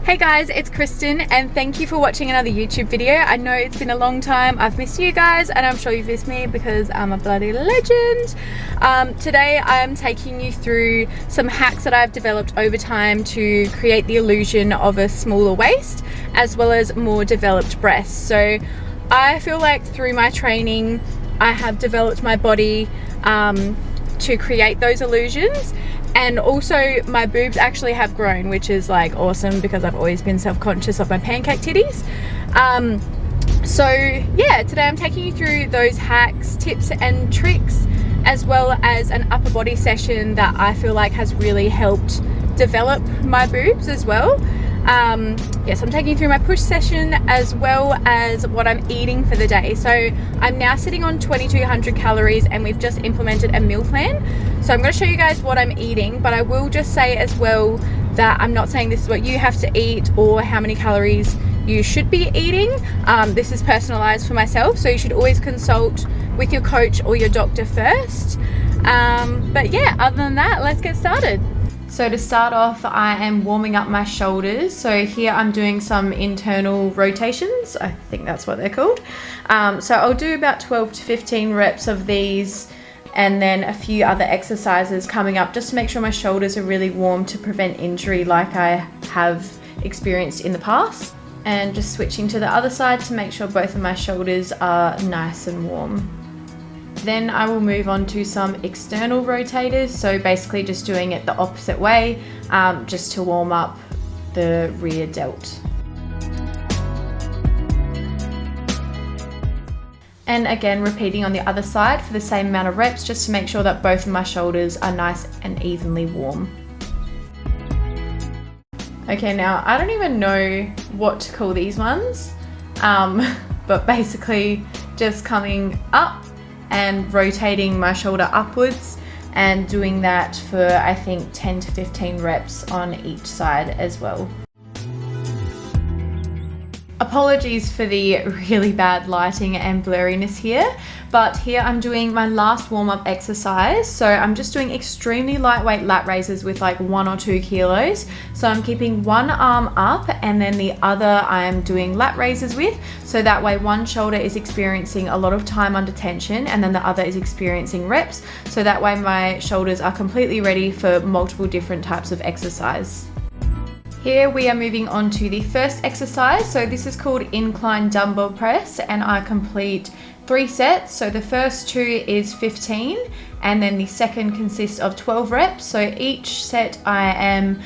Hey guys, it's Kristen and thank you for watching another YouTube video. I know it's been a long time. I've missed you guys and I'm sure you've missed me because I'm a bloody legend. Today I'm taking you through some hacks that I've developed over time to create the illusion of a smaller waist as well as more developed breasts. So I feel like through my training I have developed my body to create those illusions. And also my boobs actually have grown, which is like awesome because I've always been self-conscious of my pancake titties. So yeah, today I'm taking you through those hacks, tips and tricks, as well as an upper body session that I feel like has really helped develop my boobs as well. Yes, I'm taking you through my push session as well as what I'm eating for the day. So I'm now sitting on 2200 calories and we've just implemented a meal plan. So I'm going to show you guys what I'm eating, but I will just say as well that I'm not saying this is what you have to eat or how many calories you should be eating. This is personalized for myself, so you should always consult with your coach or your doctor first. But yeah, other than that, let's get started. So to start off, I am warming up my shoulders. So here I'm doing some internal rotations. I think that's what they're called. So I'll do about 12 to 15 reps of these and then a few other exercises coming up just to make sure my shoulders are really warm to prevent injury like I have experienced in the past. And just switching to the other side to make sure both of my shoulders are nice and warm. Then I will move on to some external rotators, so basically just doing it the opposite way, just to warm up the rear delt. And again, repeating on the other side for the same amount of reps, just to make sure that both of my shoulders are nice and evenly warm. Okay, now I don't even know what to call these ones, but basically just coming up and rotating my shoulder upwards and doing that for I think 10 to 15 reps on each side as well. Apologies for the really bad lighting and blurriness here, but here I'm doing my last warm-up exercise. So I'm just doing extremely lightweight lat raises with like 1 or 2 kilos. So I'm keeping one arm up and then the other I'm doing lat raises with. So that way one shoulder is experiencing a lot of time under tension and then the other is experiencing reps. So that way my shoulders are completely ready for multiple different types of exercise. Here we are moving on to the first exercise. So this is called incline dumbbell press and I complete 3 sets. So the first 2 is 15 and then the second consists of 12 reps. So each set I am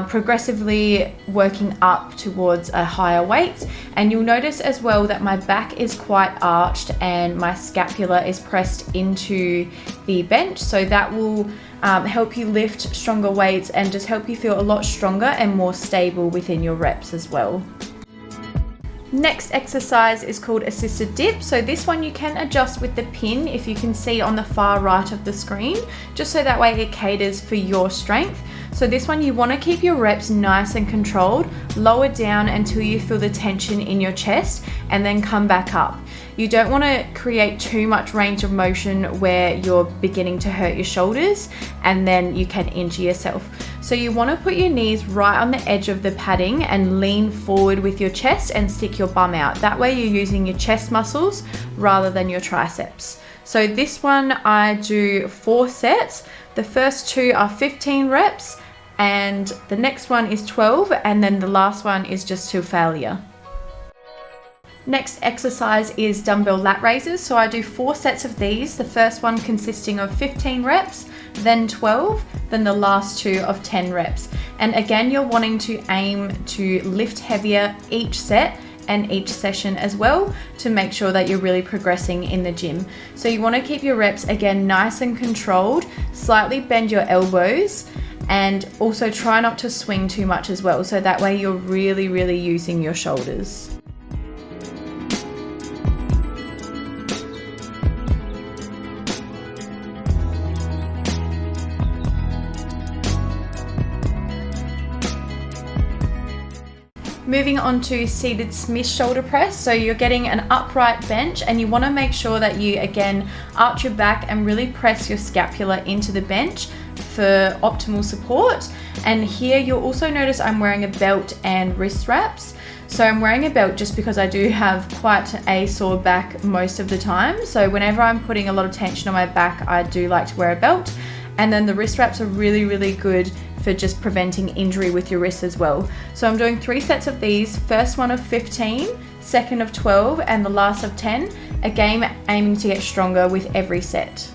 progressively working up towards a higher weight, and you'll notice as well that my back is quite arched and my scapula is pressed into the bench, so that will help you lift stronger weights and just help you feel a lot stronger and more stable within your reps as well. Next exercise is called assisted dip. So this one you can adjust with the pin, if you can see on the far right of the screen, just so that way it caters for your strength. So this one you want to keep your reps nice and controlled, lower down until you feel the tension in your chest and then come back up. You don't want to create too much range of motion where you're beginning to hurt your shoulders and then you can injure yourself. So you want to put your knees right on the edge of the padding and lean forward with your chest and stick your bum out. That way you're using your chest muscles rather than your triceps. So this one I do 4 sets. The first 2 are 15 reps and the next one is 12 and then the last one is just to failure. Next exercise is dumbbell lat raises. So I do 4 sets of these, the first one consisting of 15 reps, then 12, then the last 2 of 10 reps. And again, you're wanting to aim to lift heavier each set and each session as well to make sure that you're really progressing in the gym. So you want to keep your reps again nice and controlled, slightly bend your elbows and also try not to swing too much as well. So that way you're really using your shoulders. Moving on to seated Smith shoulder press. So you're getting an upright bench and you want to make sure that you again arch your back and really press your scapula into the bench. for optimal support. And here you'll also notice I'm wearing a belt and wrist wraps. So I'm wearing a belt just because I do have quite a sore back most of the time. So whenever I'm putting a lot of tension on my back, I do like to wear a belt. And then the wrist wraps are really, really good for just preventing injury with your wrists as well. So I'm doing 3 sets of these, first one of 15, second of 12, and the last of 10, again aiming to get stronger with every set.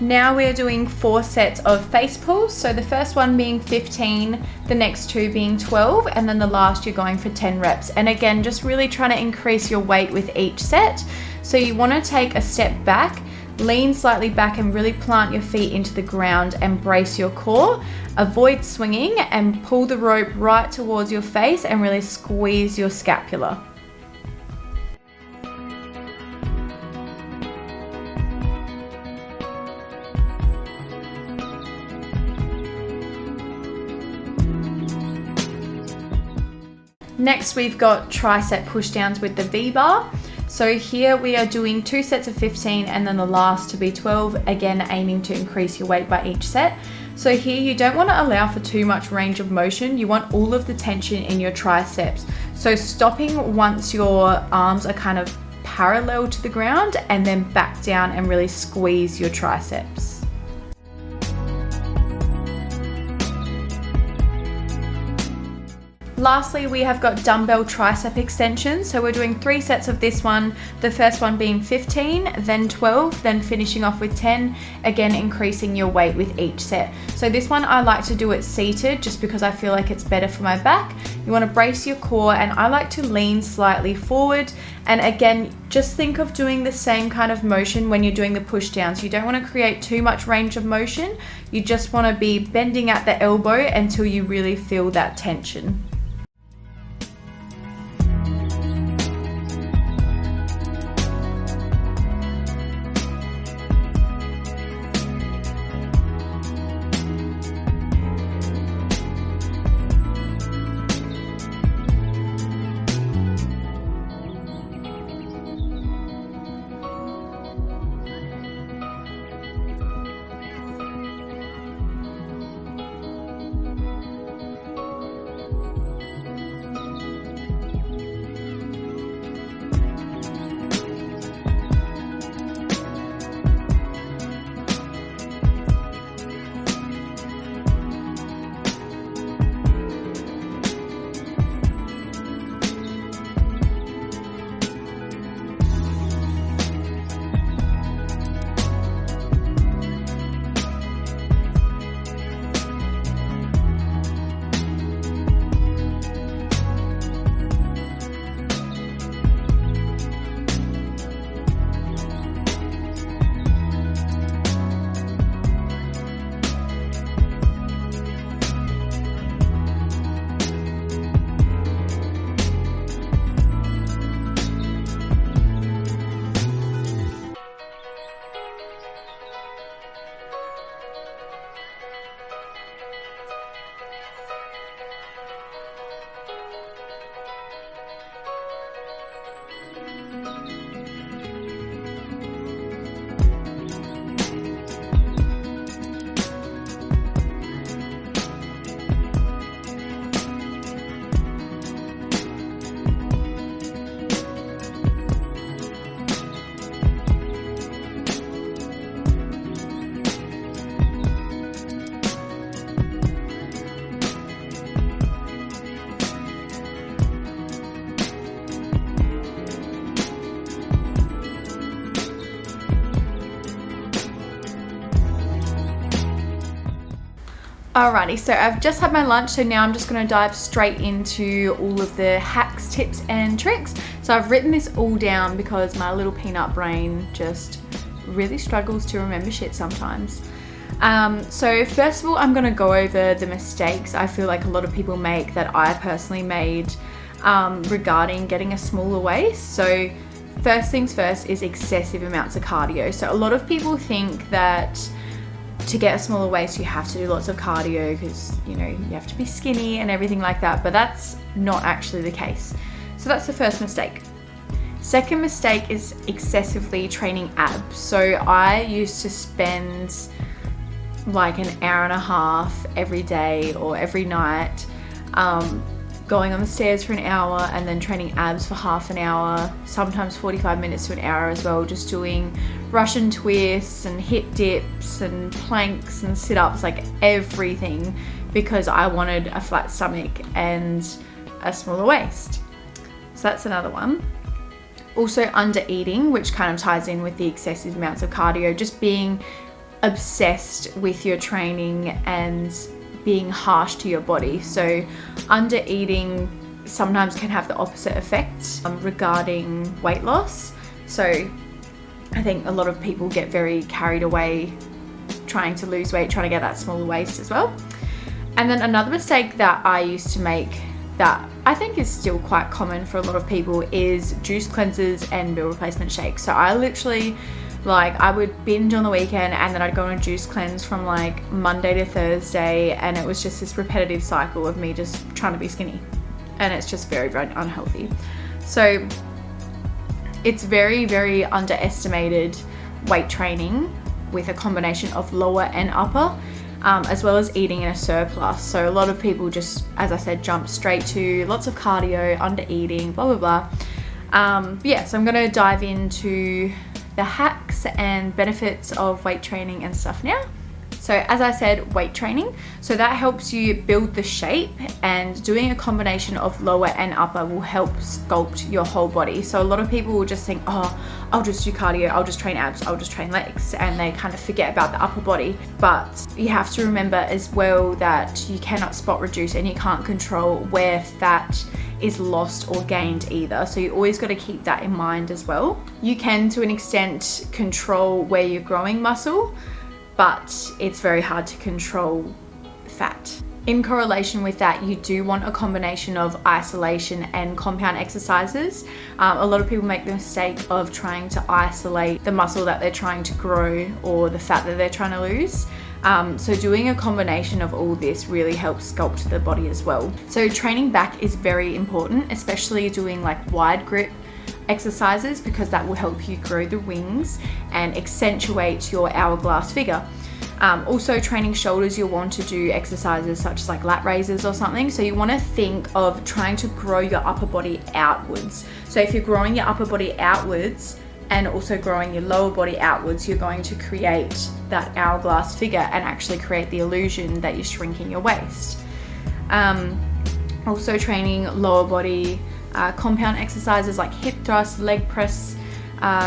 Now we're doing 4 sets of face pulls. So the first one being 15, the next 2 being 12, and then the last you're going for 10 reps. And again, just really trying to increase your weight with each set. So you want to take a step back, lean slightly back and really plant your feet into the ground and brace your core. Avoid swinging and pull the rope right towards your face and really squeeze your scapula. Next, we've got tricep push downs with the V-bar. So here we are doing 2 sets of 15 and then the last to be 12, again aiming to increase your weight by each set. So here you don't want to allow for too much range of motion. You want all of the tension in your triceps. So stopping once your arms are kind of parallel to the ground and then back down and really squeeze your triceps. Lastly, we have got dumbbell tricep extensions. So we're doing 3 sets of this one, the first one being 15, then 12, then finishing off with 10, again increasing your weight with each set. So this one I like to do it seated just because I feel like it's better for my back. You want to brace your core, and I like to lean slightly forward. And again, just think of doing the same kind of motion when you're doing the push downs. You don't want to create too much range of motion. You just want to be bending at the elbow until you really feel that tension. Alrighty, so I've just had my lunch, so now I'm just going to dive straight into all of the hacks, tips and tricks. So I've written this all down because my little peanut brain just really struggles to remember shit sometimes. So first of all, I'm going to go over the mistakes I feel like a lot of people make that I personally made regarding getting a smaller waist. So first things first is excessive amounts of cardio. So a lot of people think that to get a smaller waist you have to do lots of cardio because, you know, you have to be skinny and everything like that, but that's not actually the case. So that's the first mistake. Second mistake is excessively training abs. So I used to spend like an hour and a half every day or every night, going on the stairs for an hour and then training abs for half an hour, sometimes 45 minutes to an hour as well, just doing Russian twists and hip dips and planks and sit-ups, like everything, because I wanted a flat stomach and a smaller waist. So that's another one. Also under eating, which kind of ties in with the excessive amounts of cardio, just being obsessed with your training and being harsh to your body. So under eating sometimes can have the opposite effect regarding weight loss. So I think a lot of people get very carried away trying to lose weight, trying to get that smaller waist as well. And then another mistake that I used to make that I think is still quite common for a lot of people is juice cleanses and meal replacement shakes. So I literally, like, I would binge on the weekend and then I'd go on a juice cleanse from like Monday to Thursday, and it was just this repetitive cycle of me just trying to be skinny, and it's just very, very unhealthy. So it's very, very underestimated weight training with a combination of lower and upper, as well as eating in a surplus. So a lot of people just, as I said, jump straight to lots of cardio, under eating, blah, blah, blah. Yeah, so I'm gonna dive into the hacks and benefits of weight training and stuff now. So as I said, weight training, so that helps you build the shape, and doing a combination of lower and upper will help sculpt your whole body. So a lot of people will just think, oh, I'll just do cardio, I'll just train abs, I'll just train legs, and they kind of forget about the upper body. But you have to remember as well that you cannot spot reduce and you can't control where fat is lost or gained either. So you always got to keep that in mind as well. You can, to an extent, control where you're growing muscle, but it's very hard to control fat. In correlation with that, you do want a combination of isolation and compound exercises. A lot of people make the mistake of trying to isolate the muscle that they're trying to grow or the fat that they're trying to lose. So doing a combination of all this really helps sculpt the body as well. So training back is very important, especially doing like wide grip exercises, because that will help you grow the wings and accentuate your hourglass figure. Also training shoulders, you'll want to do exercises such as like lat raises or something. So you want to think of trying to grow your upper body outwards. So if you're growing your upper body outwards and also growing your lower body outwards, you're going to create that hourglass figure and actually create the illusion that you're shrinking your waist. Also training lower body compound exercises like hip thrust, leg press,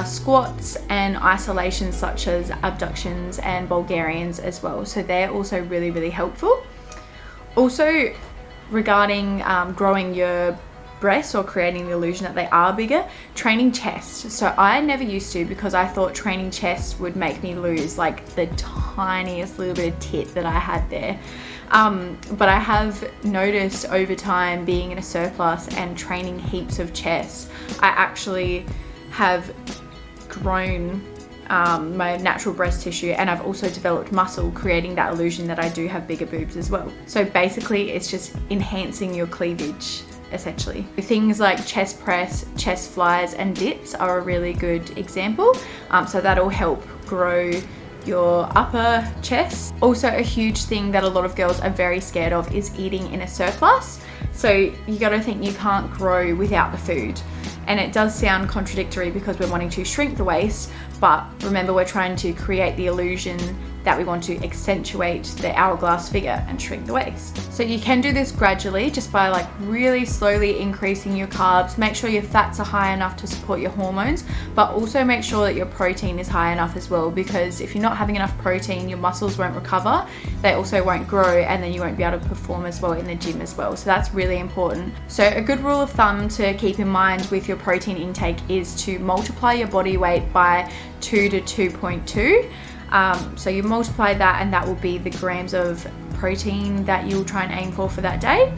squats, and isolations such as abductions and Bulgarians as well. So they're also really, really helpful. Also regarding growing your breasts or creating the illusion that they are bigger, training chest. So I never used to, because I thought training chest would make me lose like the tiniest little bit of tit that I had there. But I have noticed over time, being in a surplus and training heaps of chest, I actually have grown my natural breast tissue, and I've also developed muscle, creating that illusion that I do have bigger boobs as well. So basically it's just enhancing your cleavage essentially. Things like chest press, chest flies, and dips are a really good example. So that'll help grow your upper chest. Also a huge thing that a lot of girls are very scared of is eating in a surplus. So you got to think you can't grow without the food. And it does sound contradictory because we're wanting to shrink the waist, but remember, we're trying to create the illusion that we want to accentuate the hourglass figure and shrink the waist. So you can do this gradually, just by like really slowly increasing your carbs. Make sure your fats are high enough to support your hormones, but also make sure that your protein is high enough as well, because if you're not having enough protein, your muscles won't recover, they also won't grow, and then you won't be able to perform as well in the gym as well. So that's really important. So a good rule of thumb to keep in mind with your protein intake is to multiply your body weight by 2 to 2.2. So you multiply that, and that will be the grams of protein that you'll try and aim for that day.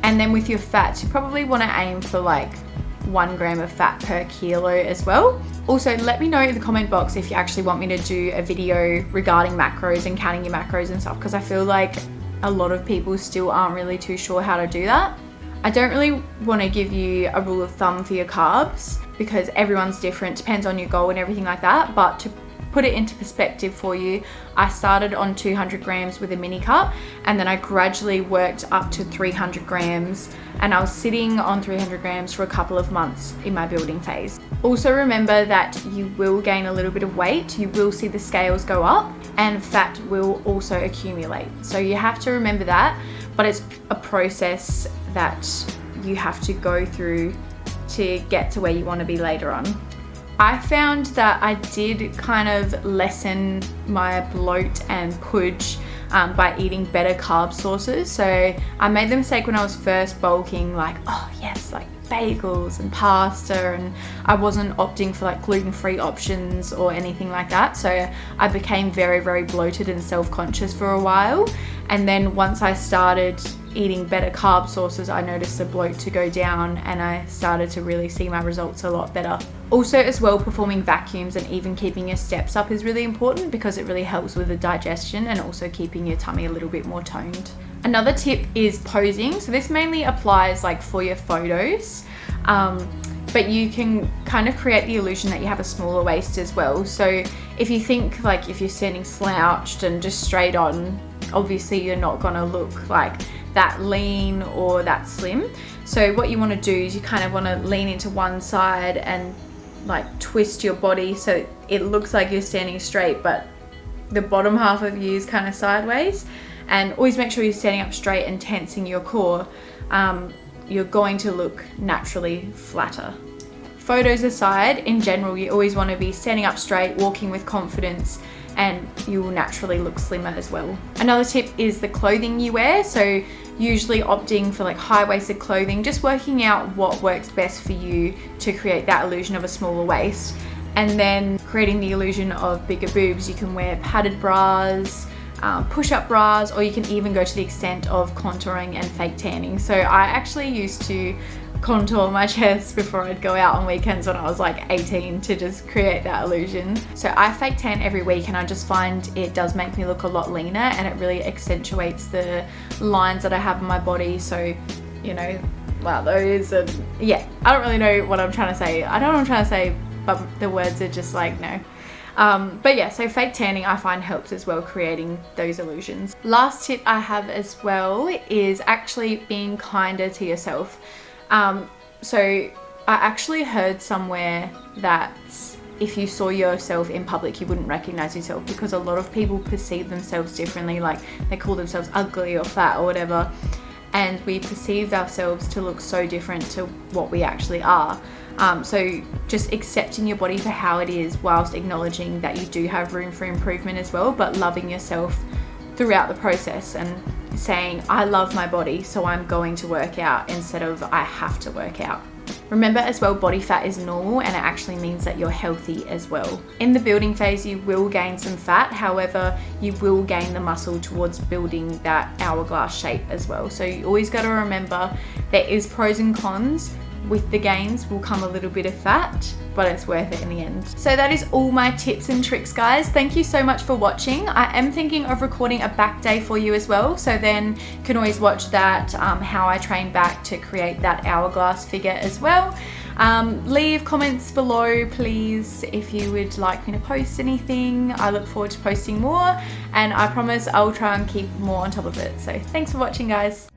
And then with your fats, you probably want to aim for like 1 gram of fat per kilo as well. Also, let me know in the comment box if you actually want me to do a video regarding macros and counting your macros and stuff, because I feel like a lot of people still aren't really too sure how to do that. I don't really want to give you a rule of thumb for your carbs, because everyone's different, depends on your goal and everything like that. But to put it into perspective for you, I started on 200 grams with a mini cup, and then I gradually worked up to 300 grams, and I was sitting on 300 grams for a couple of months in my building phase. Also remember that you will gain a little bit of weight, you will see the scales go up, and fat will also accumulate. So you have to remember that, but it's a process that you have to go through to get to where you want to be later on. I found that I did kind of lessen my bloat and pudge by eating better carb sources. So I made the mistake when I was first bulking, like, oh yes, like bagels and pasta, and I wasn't opting for like gluten-free options or anything like that. So I became very, very bloated and self-conscious for a while. And then once I started eating better carb sources, I noticed the bloat to go down, and I started to really see my results a lot better. Also as well, performing vacuums and even keeping your steps up is really important because it really helps with the digestion and also keeping your tummy a little bit more toned. Another tip is posing. So this mainly applies like for your photos, but you can kind of create the illusion that you have a smaller waist as well. So if you think like if you're standing slouched and just straight on, obviously you're not gonna look like that lean or that slim. So what you want to do is you kind of want to lean into one side and like twist your body so it looks like you're standing straight, but the bottom half of you is kind of sideways. And always make sure you're standing up straight and tensing your core. You're going to look naturally flatter. Photos aside, in general, you always want to be standing up straight, walking with confidence, and you will naturally look slimmer as well. Another tip is the clothing you wear. So usually opting for like high-waisted clothing, just working out what works best for you to create that illusion of a smaller waist. And then creating the illusion of bigger boobs, you can wear padded bras, push-up bras, or you can even go to the extent of contouring and fake tanning. So I actually used to contour my chest before I'd go out on weekends when I was like 18 to just create that illusion. So I fake tan every week, and I just find it does make me look a lot leaner, and it really accentuates the lines that I have on my body. So, you know, wow, those are, yeah, I don't really know what I'm trying to say. I don't know what I'm trying to say, but the words are just like, no. But yeah, so fake tanning I find helps as well, creating those illusions. Last tip I have as well is actually being kinder to yourself. So I actually heard somewhere that if you saw yourself in public, you wouldn't recognize yourself, because a lot of people perceive themselves differently, like they call themselves ugly or fat or whatever, and we perceive ourselves to look so different to what we actually are. So just accepting your body for how it is, whilst acknowledging that you do have room for improvement as well, but loving yourself throughout the process and saying, I love my body, so I'm going to work out, instead of I have to work out. Remember as well, body fat is normal, and it actually means that you're healthy as well. In the building phase, you will gain some fat. However, you will gain the muscle towards building that hourglass shape as well. So you always got to remember there is pros and cons. With the gains will come a little bit of fat, but it's worth it in the end. So that is all my tips and tricks, guys. Thank you so much for watching. I am thinking of recording a back day for you as well, so then you can always watch that, how I train back to create that hourglass figure as well. Leave comments below, please, if you would like me to post anything. I look forward to posting more, and I promise I'll try and keep more on top of it. So thanks for watching, guys.